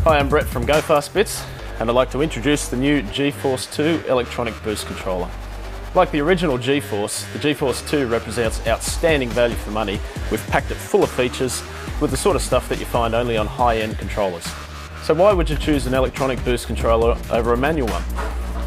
Hi, I'm Brett from Go Fast Bits, and I'd like to introduce the new G Force II electronic boost controller. Like the original G Force, the G Force II represents outstanding value for money. We've packed it full of features with the sort of stuff that you find only on high-end controllers. So why would you choose an electronic boost controller over a manual one?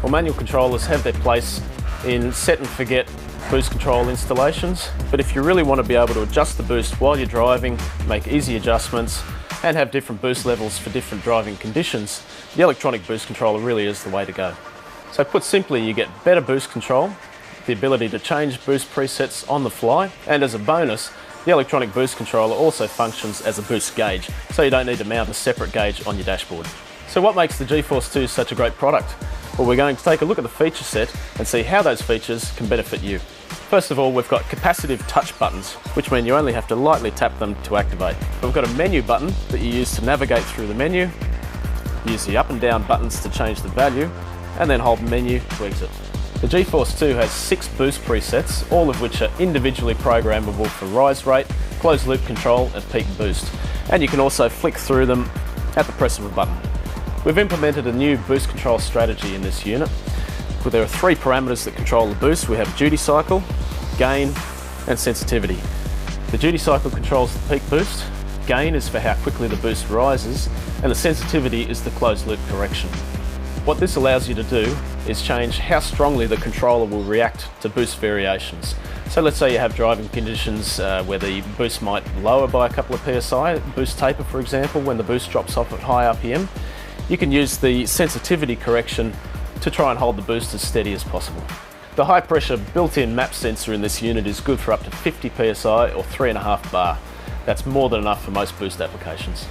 Well, manual controllers have their place in set and forget boost control installations, but if you really want to be able to adjust the boost while you're driving, make easy adjustments, and have different boost levels for different driving conditions, the electronic boost controller really is the way to go. So put simply, you get better boost control, the ability to change boost presets on the fly, and as a bonus, the electronic boost controller also functions as a boost gauge, so you don't need to mount a separate gauge on your dashboard. So what makes the G Force II such a great product? Well, we're going to take a look at the feature set and see how those features can benefit you. First of all, we've got capacitive touch buttons, which mean you only have to lightly tap them to activate. We've got a menu button that you use to navigate through the menu, use the up and down buttons to change the value, and then hold menu to exit. The G Force II has 6 boost presets, all of which are individually programmable for rise rate, closed loop control, and peak boost. And you can also flick through them at the press of a button. We've implemented a new boost control strategy in this unit. There are 3 parameters that control the boost. We have duty cycle, gain, and sensitivity. The duty cycle controls the peak boost, gain is for how quickly the boost rises, and the sensitivity is the closed loop correction. What this allows you to do is change how strongly the controller will react to boost variations. So let's say you have driving conditions where the boost might lower by a couple of PSI, boost taper for example, when the boost drops off at high RPM. You can use the sensitivity correction to try and hold the boost as steady as possible. The high pressure built-in map sensor in this unit is good for up to 50 PSI or 3.5 bar. That's more than enough for most boost applications.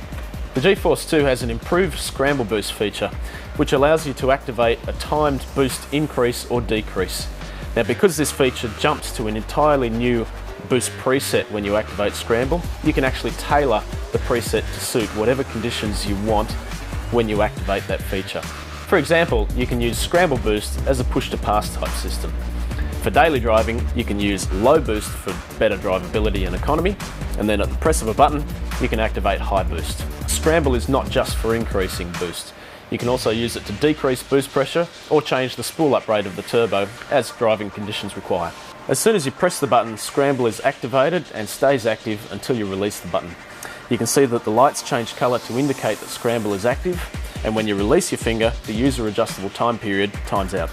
The G Force II has an improved Scramble boost feature, which allows you to activate a timed boost increase or decrease. Now, because this feature jumps to an entirely new boost preset when you activate Scramble, you can actually tailor the preset to suit whatever conditions you want when you activate that feature. For example, you can use Scramble Boost as a push-to-pass type system. For daily driving, you can use low boost for better drivability and economy, and then at the press of a button, you can activate high boost. Scramble is not just for increasing boost. You can also use it to decrease boost pressure or change the spool-up rate of the turbo as driving conditions require. As soon as you press the button, Scramble is activated and stays active until you release the button. You can see that the lights change colour to indicate that Scramble is active, and when you release your finger, the user adjustable time period times out.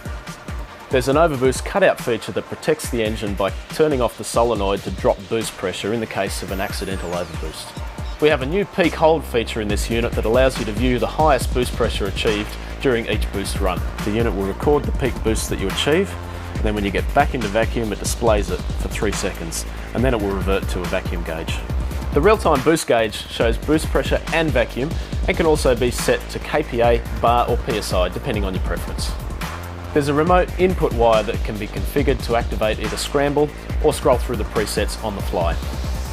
There's an Overboost cutout feature that protects the engine by turning off the solenoid to drop boost pressure in the case of an accidental overboost. We have a new peak hold feature in this unit that allows you to view the highest boost pressure achieved during each boost run. The unit will record the peak boost that you achieve, and then when you get back into vacuum, it displays it for 3 seconds, and then it will revert to a vacuum gauge. The real-time boost gauge shows boost pressure and vacuum, and can also be set to kPa, bar or PSI depending on your preference. There's a remote input wire that can be configured to activate either Scramble or scroll through the presets on the fly.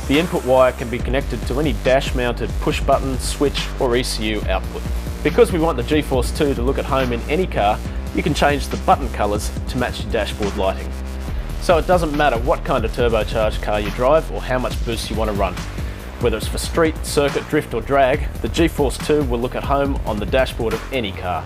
The input wire can be connected to any dash-mounted push button, switch or ECU output. Because we want the G Force II to look at home in any car, you can change the button colours to match your dashboard lighting. So it doesn't matter what kind of turbocharged car you drive or how much boost you want to run. Whether it's for street, circuit, drift or drag, the G Force II will look at home on the dashboard of any car.